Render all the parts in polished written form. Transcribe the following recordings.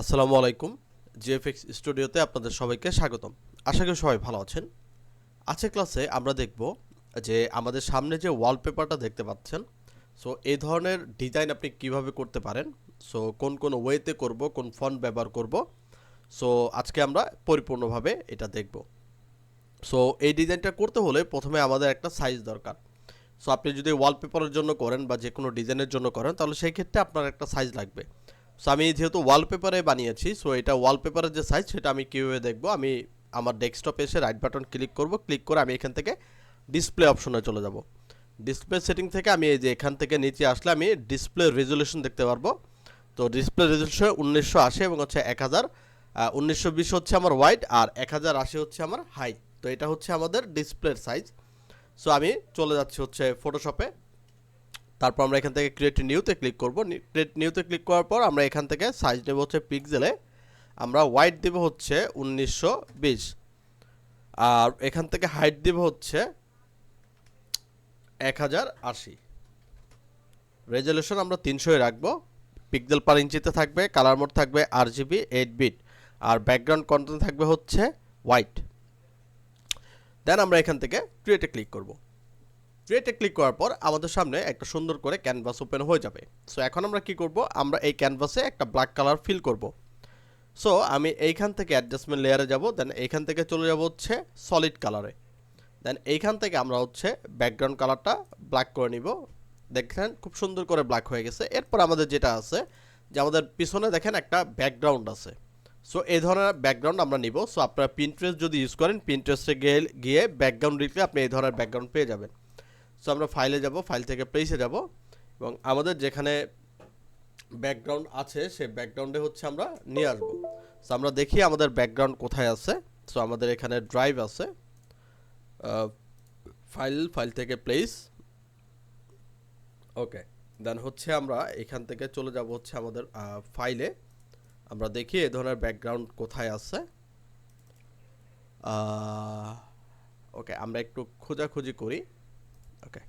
আসসালামু আলাইকুম। জিএফএক্স স্টুডিওতে আপনাদের সবাইকে স্বাগতম। আশা করি সবাই ভালো আছেন। আজকের ক্লাসে আমরা দেখব যে আমাদের সামনে যে ওয়ালপেপারটা দেখতে পাচ্ছেন, সো এই ধরনের ডিজাইন আপনি কিভাবে করতে পারেন, সো কোন কোন ওয়েতে করব, কোন ফন্ট ব্যবহার করব, সো আজকে আমরা পরিপূর্ণভাবে এটা দেখব। সো এই ডিজাইনটা করতে হলে প্রথমে আমাদের একটা সাইজ দরকার। সো আপনি যদি ওয়ালপেপারের জন্য করেন বা যে কোনো ডিজাইনের জন্য করেন, তাহলে সেই ক্ষেত্রে আপনার একটা সাইজ লাগবে। সো আমি যেহেতু ওয়ালপেপারে বানিয়েছি, সো এটা ওয়ালপেপারের যে সাইজ সেটা আমি কীভাবে দেখব, আমি আমার ডেস্কটপে এসে রাইট বাটন ক্লিক করব, ক্লিক করে আমি এখান থেকে ডিসপ্লে অপশনে চলে যাব। ডিসপ্লে সেটিং থেকে আমি এই যে এখান থেকে নিচে আসলে আমি ডিসপ্লে রেজুলেশন দেখতে পারবো। তো ডিসপ্লে রেজুলেশন 1980 এবং হচ্ছে 1000, 1920 হচ্ছে আমার ওয়াইড আর 1080 হচ্ছে আমার হাইট। তো এটা হচ্ছে আমাদের ডিসপ্লের সাইজ। সো আমি চলে যাচ্ছি হচ্ছে ফটোশপে। তারপর আমরা এখান থেকে ক্রিয়েট নিউতে ক্লিক করব। ক্রিয়েট নিউতে ক্লিক করার পর আমরা এখান থেকে সাইজ নেব হচ্ছে পিক্সেলে। আমরা ওয়াইড দেব হচ্ছে 1920 আর এখান থেকে হাইট দেব হচ্ছে 1080। রেজলিউশন আমরা 300 রাখবো। পিক্সেল পার ইঞ্চিতে থাকবে, কালার মোড থাকবে RGB 8 বিট আর ব্যাকগ্রাউন্ড কন্টেন্ট থাকবে হচ্ছে হোয়াইট। দেন আমরা এখান থেকে ক্রিয়েটে ক্লিক করব। ক্রিয়েটে ক্লিক করার পর আমাদের সামনে একটা সুন্দর করে ক্যানভাস ওপেন হয়ে যাবে। সো এখন আমরা কি করব, আমরা এই ক্যানভাসে একটা ব্ল্যাক কালার ফিল করব। সো আমি এইখান থেকে অ্যাডজাস্টমেন্ট লেয়ারে যাব, দেন এইখান থেকে চলে যাব হচ্ছে সলিড কালারে। দেন এইখান থেকে আমরা হচ্ছে ব্যাকগ্রাউন্ড কালারটা ব্ল্যাক করে নিব। দেখেন খুব সুন্দর করে ব্ল্যাক হয়ে গেছে। এরপর আমাদের যেটা আছে যে আমাদের পিছনে দেখেন একটা ব্যাকগ্রাউন্ড আছে। সো এই ধরনের ব্যাকগ্রাউন্ড আমরা নিব। সো আপনারা পিন্টারেস্ট যদি ইউজ করেন, পিন্টারেস্টে গিয়ে ব্যাকগ্রাউন্ড লিখলে আপনি এই ধরনের ব্যাকগ্রাউন্ড পেয়ে যাবেন। সো আমরা ফাইলে যাব, ফাইল থেকে প্লেসে যাব এবং আমাদের যেখানে ব্যাকগ্রাউন্ড আছে সেই ব্যাকগ্রাউন্ডে হচ্ছে আমরা নিয়ে আসবো। সো আমরা দেখি আমাদের ব্যাকগ্রাউন্ড কোথায় আছে। সো আমাদের এখানে ড্রাইভ আছে, ফাইল থেকে প্লেস। ওকে, দেন হচ্ছে আমরা এখান থেকে চলে যাব হচ্ছে আমাদের ফাইলে। আমরা দেখি এই ধরনের ব্যাকগ্রাউন্ড কোথায় আছে। ওকে, আমরা একটু খোঁজাখুঁজি করি। ওকে,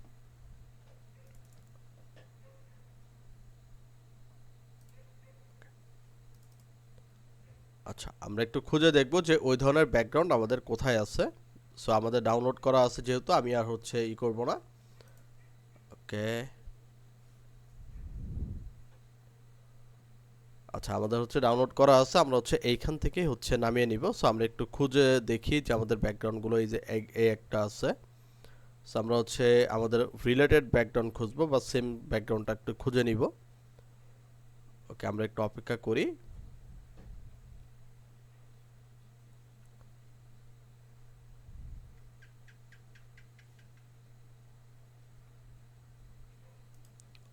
আচ্ছা আমরা একটু খুঁজে দেখব যে ওই ধরনের ব্যাকগ্রাউন্ড আমাদের কোথায় আছে। সো আমাদের ডাউনলোড করা আছে যেহেতু, আমি আর হচ্ছে করব না। ওকে, আচ্ছা আমাদের হচ্ছে ডাউনলোড করা আছে, আমরা হচ্ছে এইখান থেকে হচ্ছে নামিয়ে নিব। সো আমরা একটু খুঁজে দেখি যে আমাদের ব্যাকগ্রাউন্ডগুলো এই যে এই একটা আছে। সো আমরা হচ্ছে আমাদের রিলেটেড ব্যাকগ্রাউন্ড খুঁজবো বা সেম ব্যাকগ্রাউন্ডটা একটু খুঁজে নিব। ওকে, আমরা একটু অপেক্ষা করি।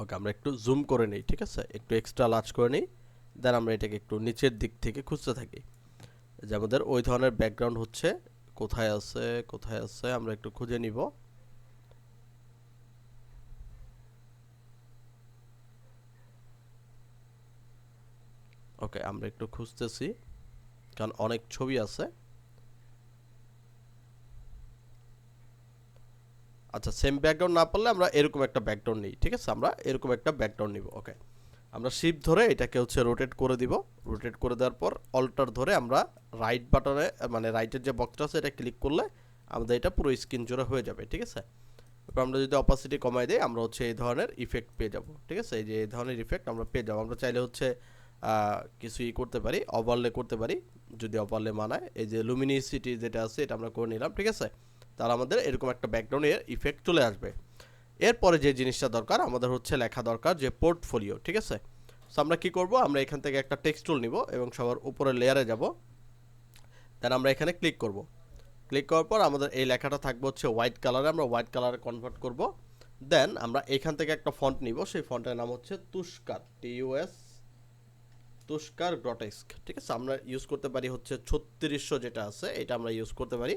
ওকে, আমরা একটু জুম করে নিই, ঠিক আছে, একটু এক্সট্রা লার্জ করে নিই। দেন আমরা এটাকে একটু নিচের দিক থেকে খুঁজতে থাকি যে আমাদের ওই ধরনের ব্যাকগ্রাউন্ড হচ্ছে কোথায় আছে, কোথায় আছে আমরা একটু খুঁজে নিব। ওকে, আমরা একটু খুঁজতেছি কারণ অনেক ছবি আছে। আচ্ছা, সেম ব্যাকগ্রাউন্ড না পারলে আমরা এরকম একটা ব্যাকগ্রাউন্ড নিই, ঠিক আছে, আমরা এরকম একটা ব্যাকগ্রাউন্ড নিব। ওকে, আমরা শিফট ধরে এটাকে হচ্ছে রোটেট করে দিব। রোটেট করে দেওয়ার পর অল্টার ধরে আমরা রাইট বাটনে মানে রাইটের যে বক্সটা আছে এটা ক্লিক করলে আমাদের এটা পুরো স্ক্রিন জোড়া হয়ে যাবে, ঠিক আছে। এরপর আমরা যদি অপাসিটি কমাই দিই আমরা হচ্ছে এই ধরনের ইফেক্ট পেয়ে যাব, ঠিক আছে। এই যে এই ধরনের ইফেক্ট আমরা পেয়ে যাব। আমরা চাইলে হচ্ছে কিছু করতে পারি, ওভারলে করতে পারি যদি ওভারলে মানায়। এই যে লুমিনিসিটি যেটা আছে এটা আমরা করে নিলাম, ঠিক আছে। তাহলে আমাদের এরকম একটা ব্যাকগ্রাউন্ডের ইফেক্ট চলে আসবে। এরপরে যে জিনিসটা দরকার আমাদের হচ্ছে লেখা দরকার যে পোর্টফোলিও, ঠিক আছে। সো আমরা কি করব, আমরা এখান থেকে একটা টেক্সট টুল নিব এবং সবার উপরে লেয়ারে যাব। দেন আমরা এখানে ক্লিক করব। ক্লিক করার পর আমাদের এই লেখাটা থাকবে হচ্ছে হোয়াইট কালারে, আমরা হোয়াইট কালারে কনভার্ট করব। দেন আমরা এখান থেকে একটা ফন্ট নিব, সেই ফন্টের নাম হচ্ছে তুষকার, TUS তুষকার গ্রটেস্ক, ঠিক আছে। আমরা ইউজ করতে পারি হচ্ছে 3600 যেটা আছে এটা আমরা ইউজ করতে পারি।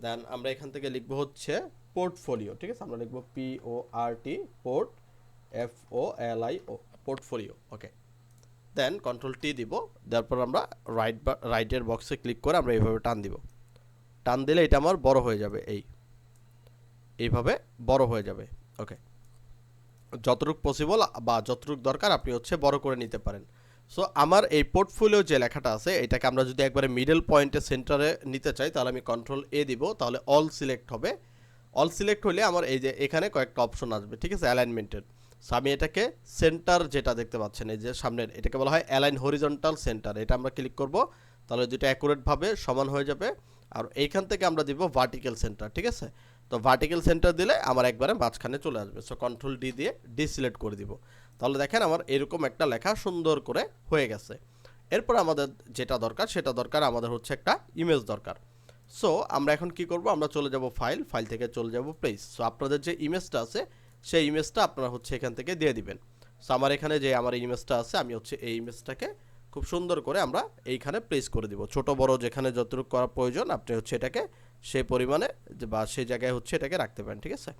দেন আমরা এখান থেকে লিখবো হচ্ছে পোর্টফোলিও, ঠিক আছে। আমরা লিখবো PORT পোর্ট FOLIO পোর্টফোলিও। ওকে, দেন কন্ট্রোল T দিব। তারপর আমরা রাইটের বক্সে ক্লিক করে আমরা এইভাবে টান দিব। টান দিলে এটা আমার বড় হয়ে যাবে, এইভাবে বড় হয়ে যাবে। ওকে, যতটুকু পসিবল বা যতটুকু দরকার আপনি হচ্ছে বড় করে নিতে পারেন। সো আমার এই পোর্টফোলিও যে লেখাটা আছে এটাকে আমরা যদি একবারে মিডল পয়েন্টে সেন্টারে নিতে চাই তাহলে আমি কন্ট্রোল এ দিব, তাহলে অল সিলেক্ট হবে। অল সিলেক্ট হলে আমার এই যে এখানে কয়েকটা অপশন আসবে, ঠিক আছে, অ্যালাইনমেন্টের। সো আমি এটাকে সেন্টার যেটা দেখতে পাচ্ছেন এই যে সামনের, এটাকে বলা হয় অ্যালাইন হরিজন্টাল সেন্টার, এটা আমরা ক্লিক করব, তাহলে দুটো অ্যাকুরেটভাবে সমান হয়ে যাবে। আর এইখান থেকে আমরা দিব ভার্টিক্যাল সেন্টার, ঠিক আছে। তো ভার্টিক্যাল সেন্টার দিলে আমার একবারে মাঝখানে চলে আসবে। সো কন্ট্রোল ডি দিয়ে ডিসিলেক্ট করে দিব, তাহলে দেখেন আমার এরকম একটা লেখা সুন্দর করে হয়ে গেছে। এরপর আমাদের যেটা দরকার সেটা দরকার আমাদের হচ্ছে একটা ইমেজ দরকার। সো আমরা এখন কি করব, আমরা চলে যাব ফাইল থেকে চলে যাব প্লেস। সো আপনাদের যে ইমেজটা আছে সেই ইমেজটা আপনারা হচ্ছে এখান থেকে দিয়ে দিবেন। সো আমার এখানে যে আমার ইমেজটা আছে আমি হচ্ছে এই ইমেজটাকে খুব সুন্দর করে আমরা এইখানে প্লেস করে দিব। ছোট বড় যেখানে যতটুকু করা প্রয়োজন আপনি হচ্ছে এটাকে সেই পরিমাণে বা সেই জায়গায় হচ্ছে এটাকে রাখতে পারেন, ঠিক আছে।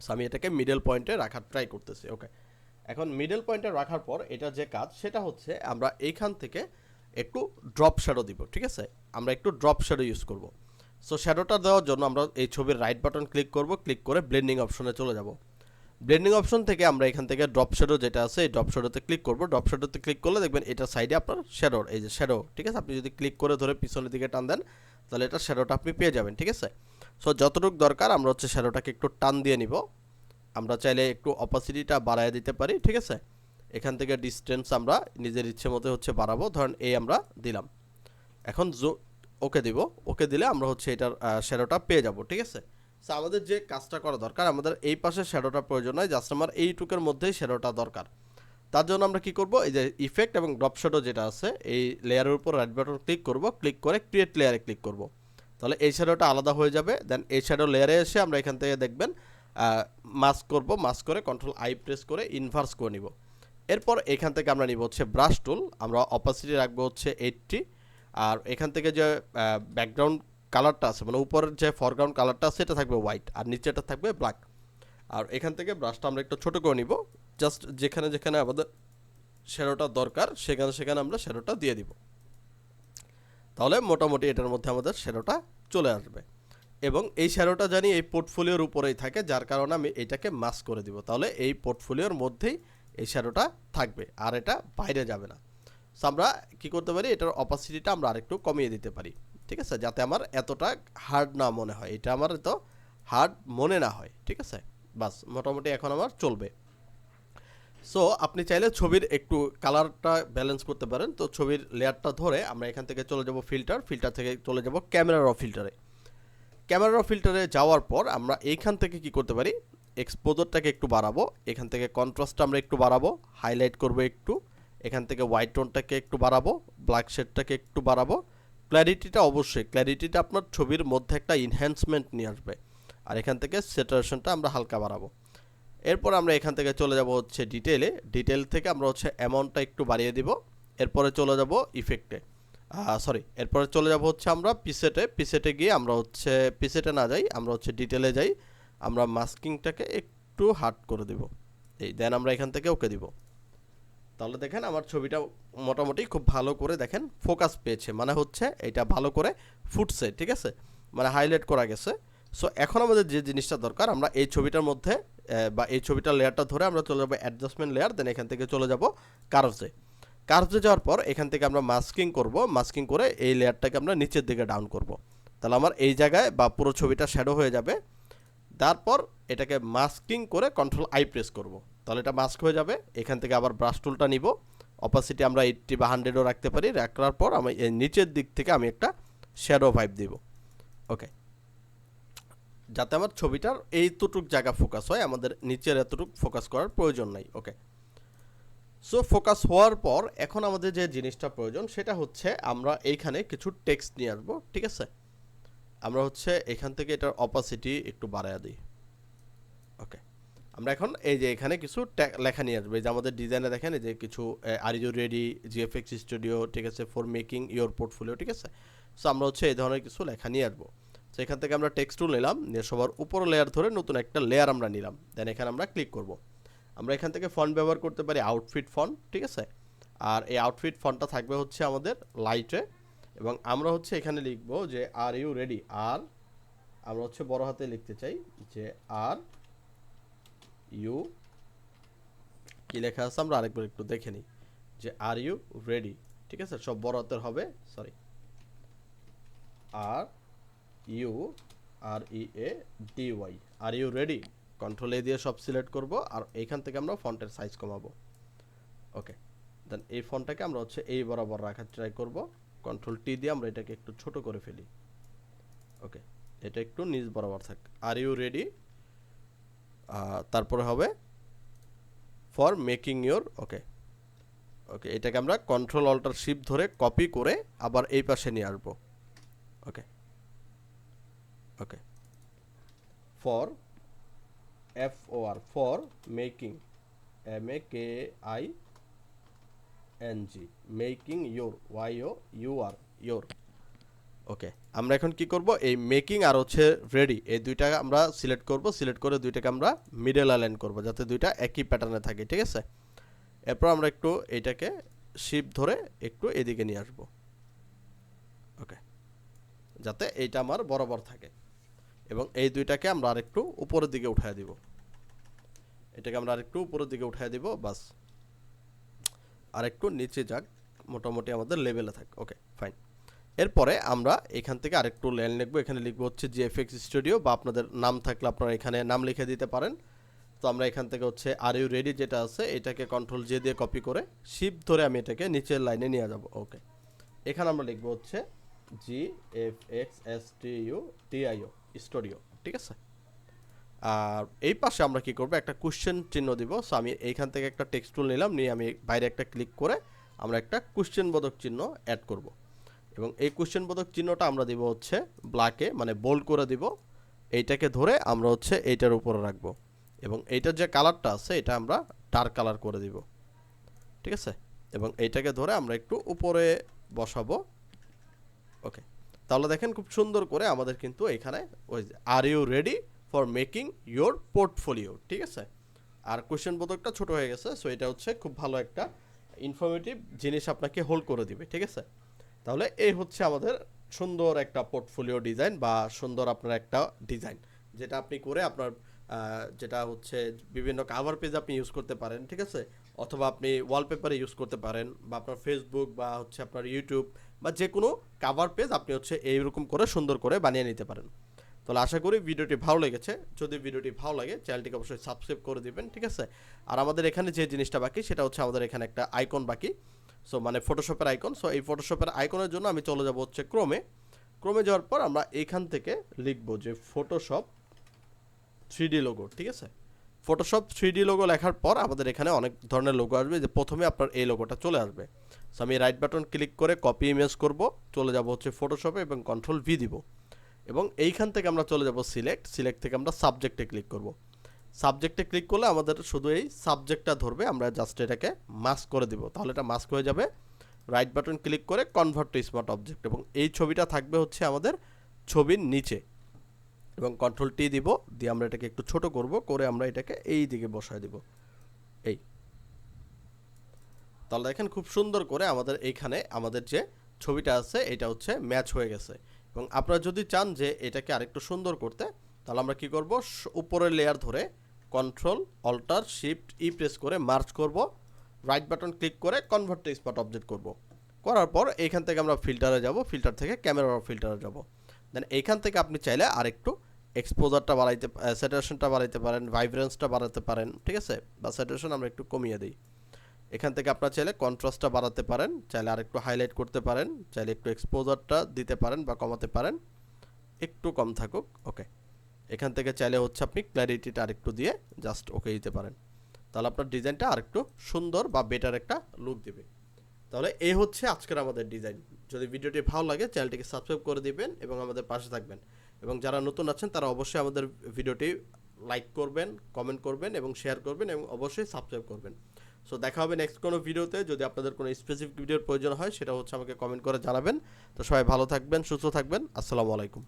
সো আমি এটাকে মিডল পয়েন্টে রাখার ট্রাই করতেছি। ওকে, এখন মিডল পয়েন্টে রাখার পর এটা যে কাজ সেটা হচ্ছে আমরা এইখান থেকে একটু ড্রপ শ্যাডো দিব, ঠিক আছে। আমরা একটু ড্রপ শ্যাডো ইউজ করব। সো শ্যাডোটা দেওয়ার জন্য আমরা এই ছবির রাইট বাটন ক্লিক করব, ক্লিক করে ব্লেন্ডিং অপশনে চলে যাব। ব্লেন্ডিং অপশন থেকে আমরা এখান থেকে ড্রপ শ্যাডো যেটা আছে এই ড্রপ শ্যাডোতে ক্লিক করব। ড্রপ শ্যাডোতে ক্লিক করলে দেখবেন এটা সাইডে আপনার শ্যাডোর এই যে শ্যাডো, ঠিক আছে। আপনি যদি ক্লিক করে ধরে পিছনের দিকে টান দেন তাহলে এটা শ্যাডোটা আপনি পেয়ে যাবেন, ঠিক আছে। সো যতটুকু দরকার আমরা হচ্ছে শ্যাডোটাকে একটু টান দিয়ে নিব। আমরা চাইলে একটু অপাসিটিটা বাড়ায় দিতে পারি, ঠিক আছে। এখান থেকে ডিস্টেন্স আমরা নিজের ইচ্ছে মতো হচ্ছে বাড়াবো, ধরেন এই আমরা দিলাম। এখন ওকে দিব, ওকে দিলে আমরা হচ্ছে এটার শ্যাডোটা পেয়ে যাব, ঠিক আছে। সো আমাদের যে কাজটা করা দরকার, আমাদের এই পাশে শ্যাডোটা প্রয়োজন নয়, জাস্ট আমার এইটুকের মধ্যেই শ্যাডোটা দরকার। তার জন্য আমরা কি করব, এই যে ইফেক্ট এবং ড্রপ শ্যাডো যেটা আছে এই লেয়ারের উপর রাইট বাটন ক্লিক করব, ক্লিক করে ক্রিয়েট লেয়ারে ক্লিক করব, তাহলে এই শ্যাডোটা আলাদা হয়ে যাবে। দেন এই শ্যাডো লেয়ারে এসে আমরা এখান থেকে দেখবেন মাস্ক করব, মাস্ক করে কন্ট্রোল আই প্রেস করে ইনভার্স করে নিব। এরপর এখান থেকে আমরা নিব হচ্ছে ব্রাশ টুল, আমরা অপাসিটি রাখবো হচ্ছে 80। আর এখান থেকে যে ব্যাকগ্রাউন্ড কালারটা আছে মানে উপরের যে ফরগ্রাউন্ড কালারটা আছে এটা থাকবে হোয়াইট আর নিচেটা থাকবে ব্ল্যাক। আর এখান থেকে ব্রাশটা আমরা একটু ছোটো করে নিব, জাস্ট যেখানে যেখানে আমাদের শ্যাডোটা দরকার সেখানে সেখানে আমরা শ্যাডোটা দিয়ে দিব, তাহলে মোটামুটি এটার মধ্যে আমাদের শ্যাডোটা চলে আসবে। এবং এই শ্যাডোটা জানি এই পোর্টফোলিওর উপরেই থাকে, যার কারণে আমি এটাকে মাস্ক করে দিব, তাহলে এই পোর্টফোলিওর মধ্যেই এই শ্যাডোটা থাকবে আর এটা বাইরে যাবে না। সো আমরা কী করতে পারি, এটার অপাসিটিটা আমরা আরেকটু কমিয়ে দিতে পারি, ঠিক আছে, যাতে আমার এতটা হার্ড না মনে হয়, এটা আমার এত হার্ড মনে না হয়, ঠিক আছে। বাস মোটামুটি এখন আমার চলবে। সো আপনি চাইলে ছবির একটু কালারটা ব্যালেন্স করতে পারেন। তো ছবির লেয়ারটা ধরে আমরা এখান থেকে চলে যাব ফিল্টার থেকে চলে যাব ক্যামেরা র ফিল্টারে। ক্যামেরা ফিল্টারে যাওয়ার পর আমরা এইখান থেকে কি করতে পারি, এক্সপোজারটাকে একটু বাড়াবো, এখান থেকে কন্ট্রাস্টটা আমরা একটু বাড়াবো, হাইলাইট করবো একটু, এখান থেকে হোয়াইট টোনটাকে একটু বাড়াবো, ব্ল্যাক শেডটাকে একটু বাড়াবো, ক্ল্যারিটিটা অবশ্যই ক্ল্যারিটিটা আপনার ছবির মধ্যে একটা ইনহ্যান্সমেন্ট নিয়ে আসবে। আর এখান থেকে স্যাচুরেশনটা আমরা হালকা বাড়াবো। এরপর আমরা এখান থেকে চলে যাব হচ্ছে ডিটেল থেকে আমরা হচ্ছে অ্যামাউন্টটা একটু বাড়িয়ে দিব। এরপরে চলে যাব ইফেক্টে, এরপরে চলে যাব হচ্ছে আমরা পিসেটে গিয়ে আমরা হচ্ছে পিসেটে না যাই, আমরা হচ্ছে ডিটেলে যাই, আমরা মাস্কিংটাকে একটু হার্ড করে দেব, এই দেন আমরা এখান থেকে ওকে দিব। তাহলে দেখেন আমার ছবিটা মোটামুটি খুব ভালো করে দেখেন ফোকাস পেয়েছে, মানে হচ্ছে এটা ভালো করে ফুটছে, ঠিক আছে, মানে হাইলাইট করা গেছে। সো এখন আমাদের যে জিনিসটা দরকার, আমরা এই ছবিটার মধ্যে বা এই ছবিটার লেয়ারটা ধরে আমরা চলে যাবো অ্যাডজাস্টমেন্ট লেয়ার, দেন এখান থেকে চলে যাব কার্ভসে যাওয়ার পর এখান থেকে আমরা মাস্কিং করব, মাস্কিং করে এই লেয়ারটাকে আমরা নিচের দিকে ডাউন করব, তাহলে আমার এই জায়গায় বা পুরো ছবিটা শ্যাডো হয়ে যাবে। তারপর এটাকে মাস্কিং করে কন্ট্রোল আই প্রেস করব, তাহলে এটা মাস্ক হয়ে যাবে। এখান থেকে আবার ব্রাশ টুলটা নিব, অপাসিটি আমরা 80 বা 100ও রাখতে পারি, রাখার পর আমি এই নিচের দিক থেকে আমি একটা শ্যাডো ভাইব দিব, ওকে, যাতে আমার ছবিটার এইটুক জায়গা ফোকাস হয়, আমাদের নিচের এতটুকু ফোকাস করার প্রয়োজন নাই, ওকে। সো ফোকাস হওয়ার পর এখন আমাদের যে জিনিসটা প্রয়োজন সেটা হচ্ছে আমরা এইখানে কিছু টেক্সট নিয়ে আসবো, ঠিক আছে। আমরা হচ্ছে এখান থেকে এটার অপাসিটি একটু বাড়ায় দিই, ওকে। আমরা এখন এই যে এখানে কিছু লেখা নিয়ে আসবো, এই যে আমাদের ডিজাইনে দেখেন এই যে কিছু are you ready GFX studio, ঠিক আছে, ফর মেকিং ইওর পোর্টফোলিও, ঠিক আছে। সো আমরা হচ্ছে এই ধরনের কিছু লেখা নিয়ে আসবো। তো এখান থেকে আমরা টেক্সট টুল নিলাম, নিয়ে সবার উপর লেয়ার ধরে নতুন একটা লেয়ার আমরা নিলাম, দেন এখানে আমরা ক্লিক করব। আমরা এখান থেকে ফন্ট ব্যবহার করতে পারি আউটফিট ফন্ট, ঠিক আছে। আর এই আউটফিট ফন্টটা থাকবে হচ্ছে আমাদের লাইটে, এবং আমরা হচ্ছে এখানে লিখব যে আর ইউ রেডি, আর আমরা হচ্ছে বড় হাতে লিখতে চাই যে আর ইউ কি লেখা আছে আমরা আরেকবার একটু দেখে নিই, যে আর ইউ রেডি, ঠিক আছে, সব বড় হাতের হবে, sorry, are you R E A D Y, are you ready, control A দিয়ে সব সিলেক্ট করব, আর এইখান থেকে আমরা ফন্টের সাইজ কমাবো। ওকে, দেন এই ফন্টটাকে আমরা হচ্ছে এই বরাবর রাখার ট্রাই করব, কন্ট্রোল টি দিয়ে আমরা এটাকে একটু ছোট করে ফেলি। ওকে, এটা একটু নিচ বরাবর থাক, আর ইউ রেডি, তারপরে হবে for making your, okay okay, এটাকে আমরা কন্ট্রোল অল্টার শিফট ধরে কপি করে আবার এই পাশে নিয়ে আসবো। Okay okay, for F O R, for making, M A K I N G, making your, Y O U R, your. Okay, আমরা এখন কি করব, এই মেকিং আর হচ্ছে রেডি, এই দুইটা আমরা সিলেক্ট করব, সিলেক্ট করে দুইটাকে আমরা মিডল অ্যালাইন করব যাতে দুইটা একই প্যাটার্নে থাকে, ঠিক আছে। এরপর আমরা একটু এইটাকে শিফট ধরে একটু এদিকে নিয়ে আসব। ওকে, যাতে এইটা আমার বরাবর থাকে, এবং এই দুইটাকে আমরা আরেকটু উপরের দিকে উঠায় দিব, এটাকে আমরা আরেকটু উপরের দিকে উঠায় দিব, বাস আরেকটু নিচে যাক, মোটামুটি আমাদের লেভেলে থাক। ওকে ফাইন, এরপরে আমরা এখান থেকে আরেকটু লাইন লিখবো, এখানে লিখবো হচ্ছে জিএফএক্স স্টুডিও, বা আপনাদের নাম থাকলে আপনারা এখানে নাম লিখে দিতে পারেন। তো আমরা এখান থেকে হচ্ছে আর ইউ রেডি যেটা আছে এটাকে কন্ট্রোল জে দিয়ে কপি করে শিফট ধরে আমি এটাকে নিচের লাইনে নিয়ে যাব। ওকে, এখানে আমরা লিখবো হচ্ছে GFXSTUDIO স্টুডিও, ঠিক আছে। আর এই পাশে আমরা কি করব, একটা কোশ্চেন চিহ্ন দিব। সো আমি এইখান থেকে একটা টেক্সট টুল নিলাম, নিয়ে আমি বাইরে একটা ক্লিক করে আমরা একটা কোশ্চেন বোধক চিহ্ন অ্যাড করব, এবং এই কোশ্চেন বোধক চিহ্নটা আমরা দিব হচ্ছে ব্ল্যাকে, মানে বোল্ড করে দিব। এইটাকে ধরে আমরা হচ্ছে এইটার উপরে রাখবো, এবং এইটার যে কালারটা আছে এটা আমরা ডার্ক কালার করে দিব, ঠিক আছে। এবং এইটাকে ধরে আমরা একটু উপরে বসাবো। ওকে, তাহলে দেখেন খুব সুন্দর করে আমাদের কিন্তু এখানে ওই are you ready for making your portfolio, ঠিক আছে। আর কোশ্চেন বোধকটা ছোট হয়ে গেছে, সো এটা হচ্ছে খুব ভালো একটা ইনফরমেটিভ জিনিস আপনাকে হোল্ড করে দিবে, ঠিক আছে। তাহলে এই হচ্ছে আমাদের সুন্দর একটা পোর্টফোলিও ডিজাইন, বা সুন্দর আপনার একটা ডিজাইন, যেটা আপনি করে আপনার যেটা হচ্ছে বিভিন্ন কাভার পেজ আপনি ইউজ করতে পারেন, ঠিক আছে, অথবা আপনি ওয়ালপেপারে ইউজ করতে পারেন, বা আপনার ফেসবুক বা হচ্ছে আপনার ইউটিউব বা যে কোনো কাভার পেজ আপনি হচ্ছে এইরকম করে সুন্দর করে বানিয়ে নিতে পারেন। তাহলে আশা করি ভিডিওটি ভালো লেগেছে, যদি ভিডিওটি ভালো লাগে চ্যানেলটিকে অবশ্যই সাবস্ক্রাইব করে দিবেন, ঠিক আছে। আর আমাদের এখানে যে জিনিসটা বাকি সেটা হচ্ছে আমাদের এখানে একটা আইকন বাকি, সো মানে ফটোশপের আইকন। সো এই ফটোশপের আইকনের জন্য আমি চলে যাব হচ্ছে ক্রোমে যাওয়ার পর আমরা এইখান থেকে লিখবো যে ফটোশপ 3D লোগো, ঠিক আছে। ফটোশপ 3D লোগো লেখার পর আমাদের এখানে অনেক ধরনের লোগো আসবে, যে প্রথমে আপনার এই লোগোটা চলে আসবে। সো আমি রাইট বাটন ক্লিক করে কপি ইমেজ করব, চলে যাব হচ্ছে ফটোশপে এবং কন্ট্রোল ভি দিব, এবং এইখান থেকে আমরা চলে যাব সিলেক্ট থেকে আমরা সাবজেক্টে ক্লিক করব। সাবজেক্টে ক্লিক করলে আমাদের শুধু এই সাবজেক্টটা ধরবে, আমরা জাস্ট এটাকে মাস্ক করে দিব, তাহলে এটা মাস্ক হয়ে যাবে। রাইট বাটন ক্লিক করে কনভার্ট টু স্মার্ট অবজেক্ট, এবং এই ছবিটা থাকবে হচ্ছে আমাদের ছবির নিচে, এবং কন্ট্রোল টি দিব, দিয়ে আমরা এটাকে একটু ছোট করব, করে আমরা এটাকে এই দিকে বসায় দিব, এই। তাহলে দেখেন খুব সুন্দর করে আমাদের এইখানে আমাদের যে ছবিটা আছে এটা হচ্ছে ম্যাচ হয়ে গেছে। এবং আপনারা যদি চান যে এটাকে আরেকটু সুন্দর করতে, তাহলে আমরা কি করব, উপরের লেয়ার ধরে control alter shift E press করে মার্জ করব, রাইট বাটন ক্লিক করে কনভার্ট টু স্পট অবজেক্ট করব, করার পর এইখান থেকে আমরা ফিল্টারে যাব, ফিল্টার থেকে ক্যামেরা ফিল্টারে যাব। দেন এইখান থেকে আপনি চাইলে আরেকটু এক্সপোজারটা বাড়াইতে, স্যাচুরেশনটা বাড়াইতে পারেন, ভাইব্রেন্সটা বাড়াতে পারেন, ঠিক আছে, বা স্যাচুরেশন আমরা একটু কমিয়ে দিই। এখান থেকে আপনার চাইলে কন্ট্রাস্টটা বাড়াতে পারেন, চাইলে আরেকটু হাইলাইট করতে পারেন, চাইলে একটু এক্সপোজারটা দিতে পারেন বা কমাতে পারেন, একটু কম থাকুক। ওকে, এখান থেকে চাইলে হচ্ছে আপনি ক্ল্যারিটিটা আরেকটু দিয়ে জাস্ট ওকে দিতে পারেন, তাহলে আপনার ডিজাইনটা আরেকটু সুন্দর বা বেটার একটা লুক দেবে। তাহলে এই হচ্ছে আজকের আমাদের ডিজাইন। যদি ভিডিওটি ভালো লাগে চ্যানেলটিকে সাবস্ক্রাইব করে দিবেন এবং আমাদের পাশে থাকবেন, এবং যারা নতুন আছেন তারা অবশ্যই আমাদের ভিডিওটি লাইক করবেন, কমেন্ট করবেন এবং শেয়ার করবেন, এবং অবশ্যই সাবস্ক্রাইব করবেন। সো দেখা হবে নেক্সট কোনো ভিডিওতে। যদি আপনাদের কোনো স্পেসিফিক ভিডিওর প্রয়োজন হয় সেটা হচ্ছে আমাকে কমেন্ট করে জানাবেন। তো সবাই ভালো থাকবেন, সুস্থ থাকবেন, আসসালামু আলাইকুম।